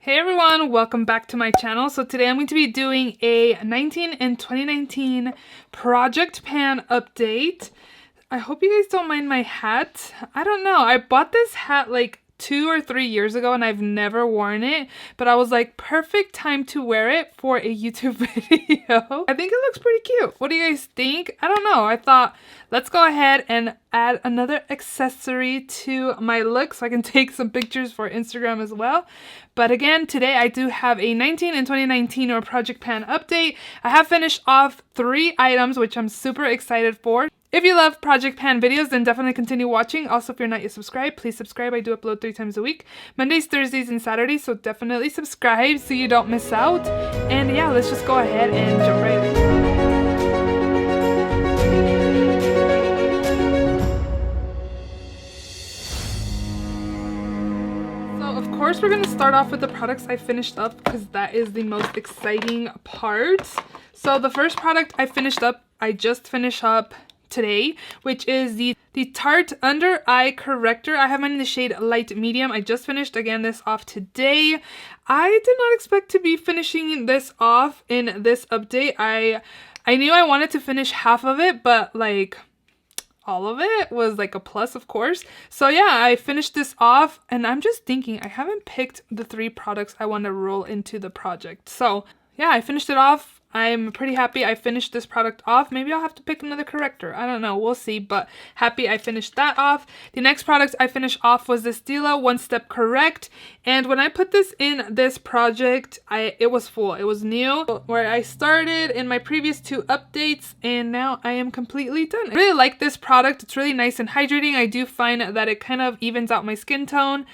Hey everyone, welcome back to my channel. So today I'm going to be doing a 19 and 2019 project pan update. I hope you guys don't mind my hat. I don't know. I bought this hat like 2 or 3 years ago and I've never worn it, but I was like, perfect time to wear it for a YouTube video. I think it looks pretty cute. What do you guys think? I don't know. I thought, let's go ahead and add another accessory to my look so I can take some pictures for Instagram as well. But again, today I do have a 19 and 2019 or project pan update. I have finished off 3 items, which I'm super excited for. If you love project pan videos, then definitely continue watching. Also, if you're not yet subscribed, please subscribe. I do upload 3 times a week, Mondays, Thursdays, and Saturdays, so definitely subscribe so you don't miss out. And yeah, let's just go ahead and jump right in. Of course, we're going to start off with the products I finished up because that is the most exciting part. So the first product I just finished up today, which is the Tarte Under Eye Corrector. I have mine in the shade Light Medium. I just finished again this off today. I did not expect to be finishing this off in this update. I knew I wanted to finish half of it, but like all of it was like a plus, of course. So yeah, I finished this off and I'm just thinking I haven't picked the 3 products I want to roll into the project. So yeah, I finished it off. I'm pretty happy I finished this product off. Maybe I'll have to pick another corrector. I don't know. We'll see, but happy I finished that off. The next product I finished off was this Stila One Step Correct. And when I put this in this project, it was full. It was new. Where I started in my previous 2 updates, and now I am completely done. I really like this product. It's really nice and hydrating. I do find that it kind of evens out my skin tone.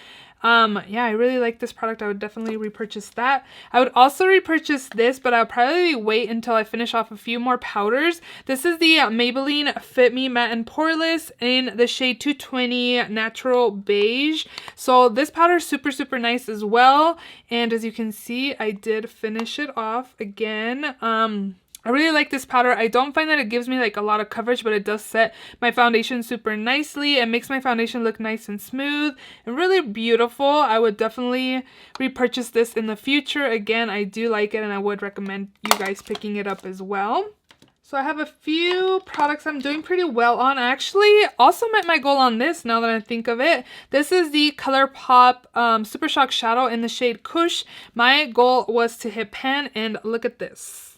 Yeah, I really like this product. I would definitely repurchase that. I would also repurchase this, but I'll probably wait until I finish off a few more powders. This is the Maybelline Fit Me Matte and Poreless in the shade 220 Natural Beige. So this powder is super, super nice as well. And as you can see, I did finish it off again. I really like this powder. I don't find that it gives me like a lot of coverage, but it does set my foundation super nicely. It makes my foundation look nice and smooth and really beautiful. I would definitely repurchase this in the future. Again, I do like it and I would recommend you guys picking it up as well. So I have a few products I'm doing pretty well on. I actually also met my goal on this now that I think of it. This is the ColourPop Super Shock Shadow in the shade Kush. My goal was to hit pan, and look at this.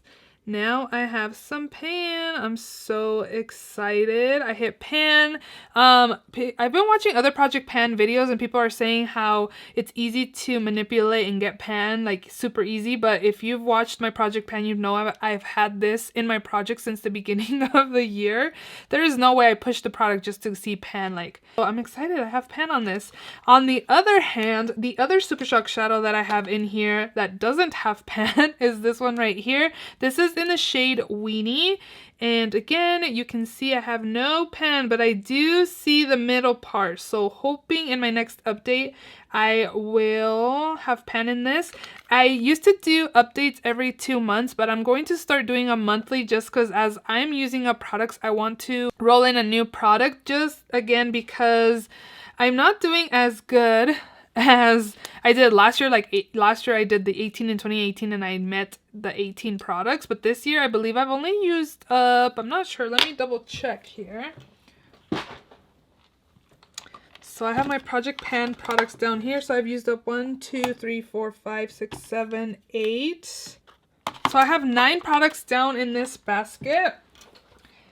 Now I have some pan. I'm so excited. I hit pan. I've been watching other project pan videos and people are saying how it's easy to manipulate and get pan, like super easy. But if you've watched my project pan, you know I've had this in my project since the beginning of the year. There is no way I pushed the product just to see pan. So I'm excited. I have pan on this. On the other hand, the other Super Shock Shadow that I have in here that doesn't have pan is this one right here. This is in the shade Weenie, and again you can see I have no pan, but I do see the middle part, so hoping in my next update I will have pan in this. I used to do updates every 2 months, but I'm going to start doing a monthly just because as I'm using up products, I want to roll in a new product, just again because I'm not doing as good as I did last year. Last year I did the 18 in 2018 and I met the 18 products, but this year I believe I've only used up, I'm not sure, let me double check here. So I have my project pan products down here, so I've used up 1, 2, 3, 4, 5, 6, 7, 8. So I have 9 products down in this basket.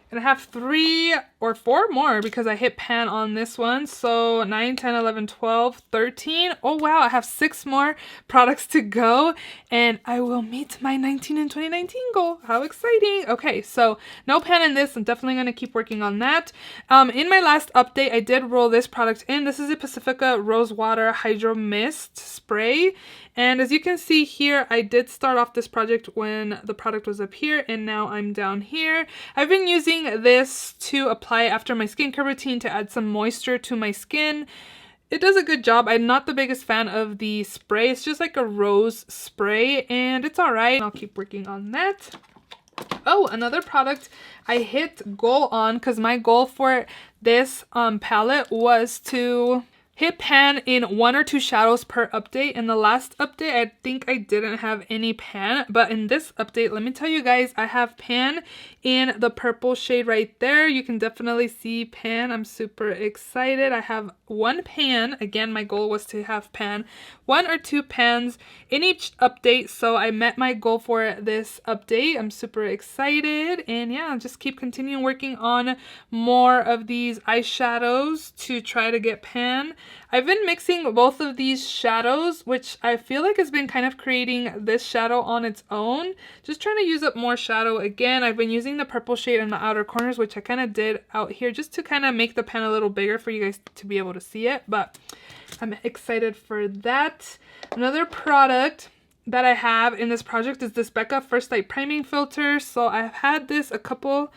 And I have 3 or 4 more because I hit pan on this one. So 9, 10, 11, 12, 13. Oh wow, I have 6 more products to go and I will meet my 19 and 2019 goal. How exciting. Okay, so no pan in this. I'm definitely going to keep working on that. In my last update, I did roll this product in. This is a Pacifica Rose Water Hydro Mist Spray. And as you can see here, I did start off this project when the product was up here and now I'm down here. I've been using this to apply after my skincare routine to add some moisture to my skin. It does a good job. I'm not the biggest fan of the spray. It's just like a rose spray and it's alright. I'll keep working on that. Oh, another product I hit goal on because my goal for this palette was to hit pan in 1 or 2 shadows per update. In the last update, I think I didn't have any pan, but in this update, let me tell you guys, I have pan in the purple shade right there. You can definitely see pan. I'm super excited. I have 1 pan. Again, my goal was to have pan, 1 or 2 pans in each update, so I met my goal for this update. I'm super excited, and yeah, just keep continuing working on more of these eyeshadows to try to get pan. I've been mixing both of these shadows, which I feel like has been kind of creating this shadow on its own. Just trying to use up more shadow. Again, I've been using the purple shade in the outer corners, which I kind of did out here just to kind of make the pan a little bigger for you guys to be able to see it, but I'm excited for that. Another product that I have in this project is this Becca First Light Priming Filter. So I've had this a couple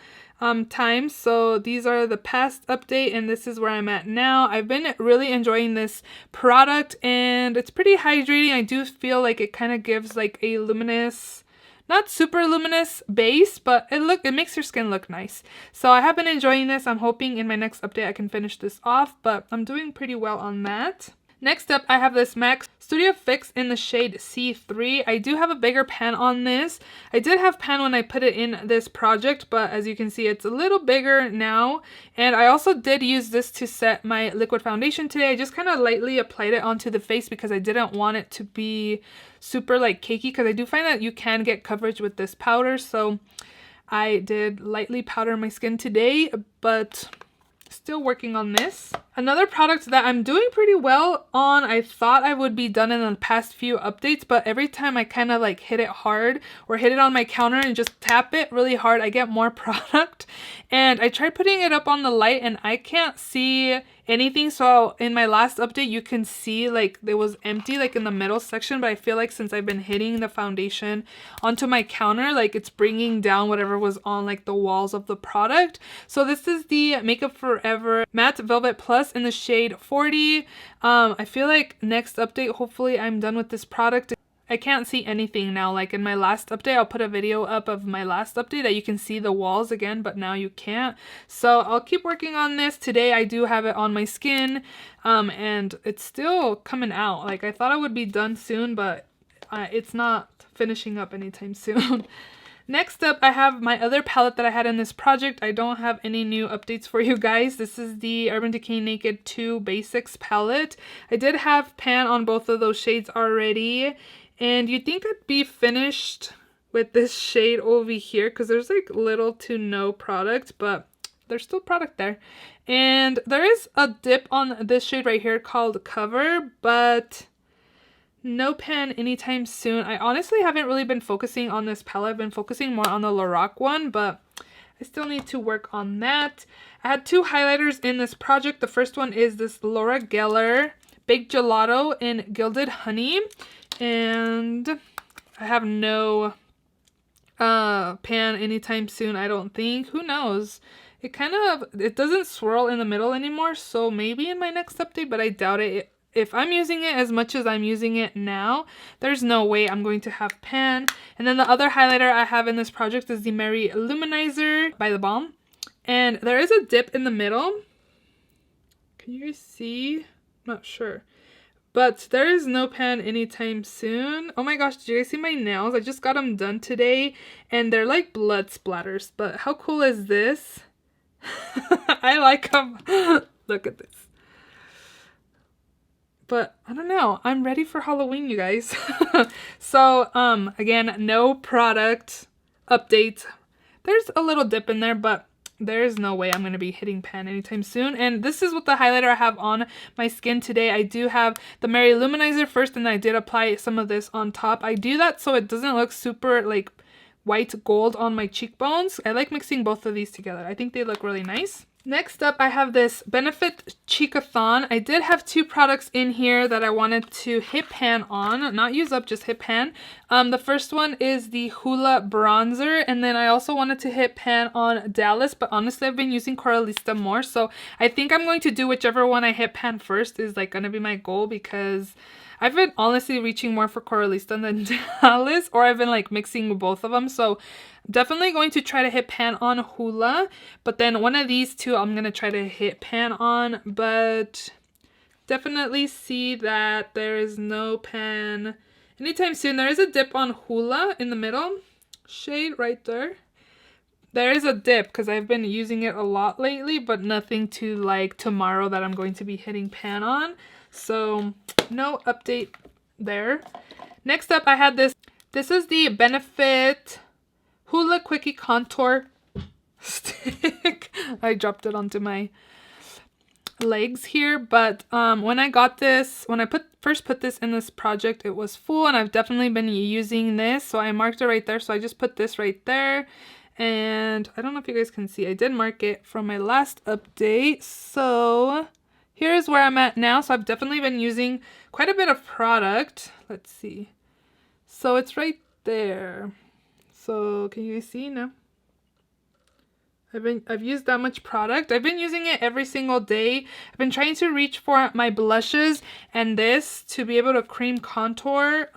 times. So these are the past update and this is where I'm at now. I've been really enjoying this product and it's pretty hydrating. I do feel like it kind of gives like a luminous, not super luminous base, but it makes your skin look nice. So I have been enjoying this. I'm hoping in my next update I can finish this off, but I'm doing pretty well on that. Next up, I have this MAC Studio Fix in the shade C3. I do have a bigger pan on this. I did have pan when I put it in this project, but as you can see, it's a little bigger now. And I also did use this to set my liquid foundation today. I just kind of lightly applied it onto the face because I didn't want it to be super like cakey, because I do find that you can get coverage with this powder. So I did lightly powder my skin today, but still working on this. Another product that I'm doing pretty well on, I thought I would be done in the past few updates, but every time I kind of like hit it hard or hit it on my counter and just tap it really hard, I get more product. And I tried putting it up on the light and I can't see anything. So in my last update, you can see like it was empty like in the middle section, but I feel like since I've been hitting the foundation onto my counter, like it's bringing down whatever was on like the walls of the product. So this is the Makeup Forever Matte Velvet Plus in the shade 40. I feel like next update, hopefully I'm done with this product. I can't see anything now. Like in my last update, I'll put a video up of my last update that you can see the walls again, but now you can't. So I'll keep working on this. Today I do have it on my skin and it's still coming out. Like I thought I would be done soon, but it's not finishing up anytime soon. Next up, I have my other palette that I had in this project. I don't have any new updates for you guys. This is the Urban Decay Naked 2 Basics palette. I did have pan on both of those shades already. And you'd think I'd be finished with this shade over here because there's like little to no product, but there's still product there. And there is a dip on this shade right here called Cover, but no pan anytime soon. I honestly haven't really been focusing on this palette. I've been focusing more on the Lorac one, but I still need to work on that. I had 2 highlighters in this project. The first one is this Laura Geller Big Gelato in Gilded Honey. And I have no pan anytime soon, I don't think. Who knows? It doesn't swirl in the middle anymore, so maybe in my next update, but I doubt it. If I'm using it as much as I'm using it now, there's no way I'm going to have pan. And then the other highlighter I have in this project is the Mary Luminizer by The Balm. And there is a dip in the middle. Can you guys see? I'm not sure. But there is no pan anytime soon. Oh my gosh, did you guys see my nails? I just got them done today and they're like blood splatters. But how cool is this? I like them. Look at this. But I don't know. I'm ready for Halloween, you guys. So, again, no product updates. There's a little dip in there, but there's no way I'm going to be hitting pan anytime soon. And this is what the highlighter I have on my skin today. I do have the Mary Luminizer first, and I did apply some of this on top. I do that so it doesn't look super like white gold on my cheekbones. I like mixing both of these together. I think they look really nice. Next up, I have this Benefit Cheekathon. I did have 2 products in here that I wanted to hit pan on. Not use up, just hit pan. The first one is the Hoola Bronzer. And then I also wanted to hit pan on Dallas. But honestly, I've been using Coralista more. So I think I'm going to do whichever one I hit pan first is like going to be my goal, because I've been honestly reaching more for Coralista than Dallas. Or I've been like mixing both of them. So definitely going to try to hit pan on Hoola, but then one of these 2 I'm going to try to hit pan on, but definitely see that there is no pan anytime soon. There is a dip on Hula in the middle shade right there. There is a dip because I've been using it a lot lately, but nothing to like tomorrow that I'm going to be hitting pan on. So no update there. Next up, I had this. This is the Benefit Hula Quickie Contour Stick. I dropped it onto my legs here, but when I got this, when I first put this in this project, it was full, and I've definitely been using this, so I marked it right there. So I just put this right there, and I don't know if you guys can see, I did mark it from my last update. So here's where I'm at now. So I've definitely been using quite a bit of product. Let's see. So it's right there. So can you guys see now? I've used that much product. I've been using it every single day. I've been trying to reach for my blushes and this to be able to cream contour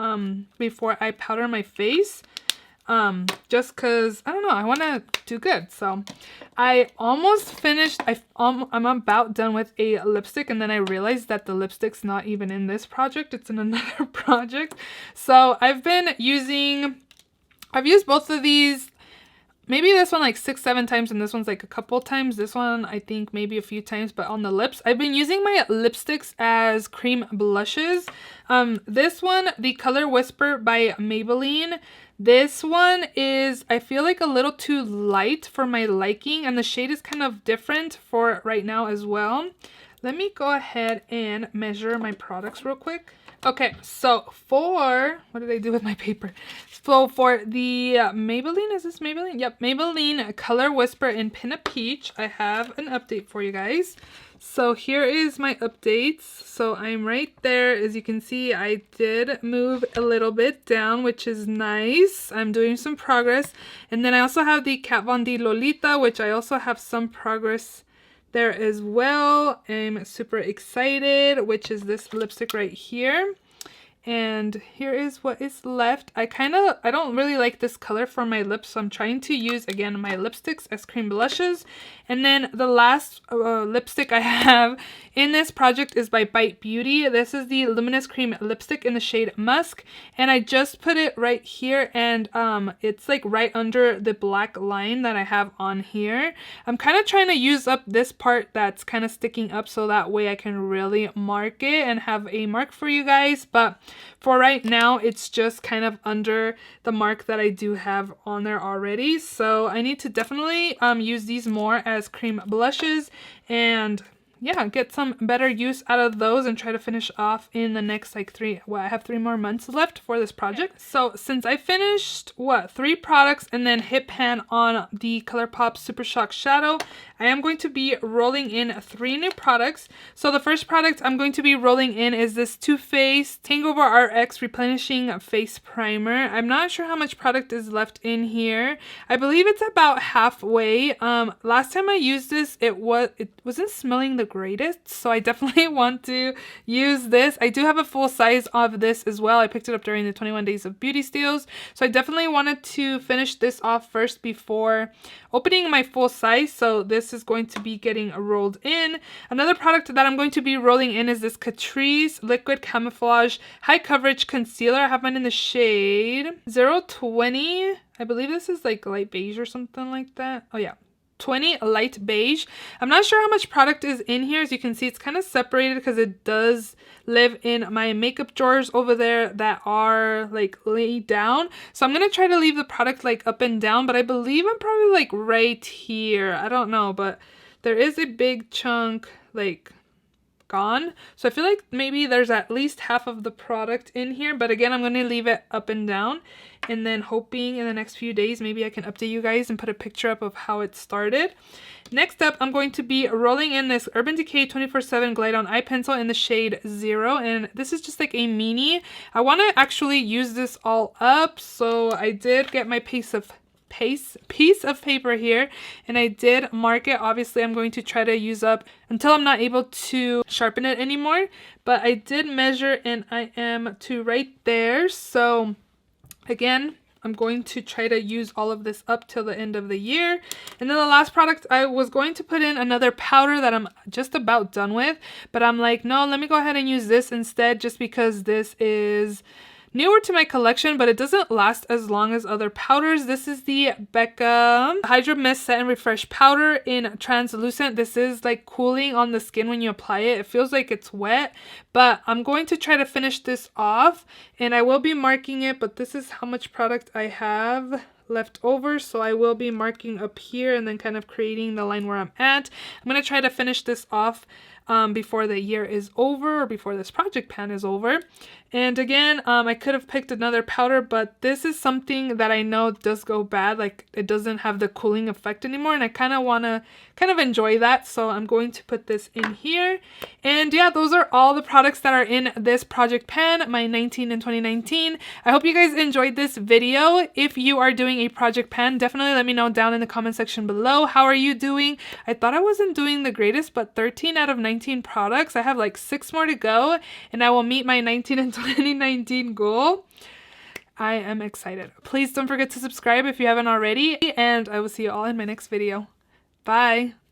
before I powder my face. Just cause I don't know, I want to do good. So I almost finished. I'm about done with a lipstick, and then I realized that the lipstick's not even in this project. It's in another project. So I've used both of these. Maybe this one like 6-7 times, and this one's like a couple times. This one I think maybe a few times, but on the lips, I've been using my lipsticks as cream blushes. This one, the Color Whisper by Maybelline. This one is, I feel like, a little too light for my liking, and the shade is kind of different for right now as well. Let me go ahead and measure my products real quick. Okay, so for, what did I do with my paper? So for the Maybelline, is this Maybelline? Yep, Maybelline Color Whisper in Pinna Peach, I have an update for you guys. So here is my updates. So I'm right there. As you can see, I did move a little bit down, which is nice. I'm doing some progress. And then I also have the Kat Von D Lolita, which I also have some progress there as well. I'm super excited, which is this lipstick right here. And here is what is left. I don't really like this color for my lips, so I'm trying to use, again, my lipsticks as cream blushes. And then the last lipstick I have in this project is by Bite Beauty. This is the Luminous Cream Lipstick in the shade Musk. And I just put it right here, and it's like right under the black line that I have on here. I'm kind of trying to use up this part that's kind of sticking up, so that way I can really mark it and have a mark for you guys. But for right now, it's just kind of under the mark that I do have on there already. So I need to definitely use these more as cream blushes, and yeah, get some better use out of those and try to finish off in the next like I have 3 more months left for this project. So since I finished 3 products and then hit pan on the ColourPop Super Shock Shadow, I am going to be rolling in 3 new products. So the first product I'm going to be rolling in is this Too Faced Takeover RX Replenishing Face Primer. I'm not sure how much product is left in here. I believe it's about halfway. Last time I used this, it wasn't smelling the greatest, so I definitely want to use this. I do have a full size of this as well. I picked it up during the 21 Days of Beauty Steals, so I definitely wanted to finish this off first before opening my full size. So this is going to be getting rolled in. Another product that I'm going to be rolling in is this Catrice Liquid Camouflage High Coverage Concealer. I have mine in the shade 020. I believe this is like light beige or something like that. Oh yeah, 20 light beige. I'm not sure how much product is in here. As you can see, it's kind of separated because it does live in my makeup drawers over there that are like laid down. So I'm gonna try to leave the product like up and down, but I believe I'm probably like right here. I don't know, but there is a big chunk like gone. So I feel like maybe there's at least half of the product in here, but again, I'm going to leave it up and down, and then hoping in the next few days maybe I can update you guys and put a picture up of how it started. Next up, I'm going to be rolling in this Urban Decay 24/7 Glide On Eye Pencil in the shade 0, and this is just like a mini. I want to actually use this all up, so I did get my piece of paper here, and I did mark it. Obviously, I'm going to try to use up until I'm not able to sharpen it anymore, but I did measure and I am to right there. So again, I'm going to try to use all of this up till the end of the year. And then the last product, I was going to put in another powder that I'm just about done with, but I'm like, no, let me go ahead and use this instead, just because this is newer to my collection, but it doesn't last as long as other powders. This is the Becca Hydra Mist Set and Refresh Powder in Translucent. This is like cooling on the skin when you apply it. It feels like it's wet, but I'm going to try to finish this off, and I will be marking it, but this is how much product I have left over, so I will be marking up here and then kind of creating the line where I'm at. I'm going to try to finish this off before the year is over, or before this project pan is over. And again, I could have picked another powder, but this is something that I know does go bad. Like, it doesn't have the cooling effect anymore, and I kind of want to enjoy that, so I'm going to put this in here. And yeah, those are all the products that are in this project pan, my 19 in 2019. I hope you guys enjoyed this video. If you are doing a project pan, definitely let me know down in the comment section below. How are you doing? I thought I wasn't doing the greatest, but 13 out of 19 products. I have like 6 more to go, and I will meet my 19 in 2019 goal. I am excited. Please don't forget to subscribe if you haven't already, and I will see you all in my next video. Bye!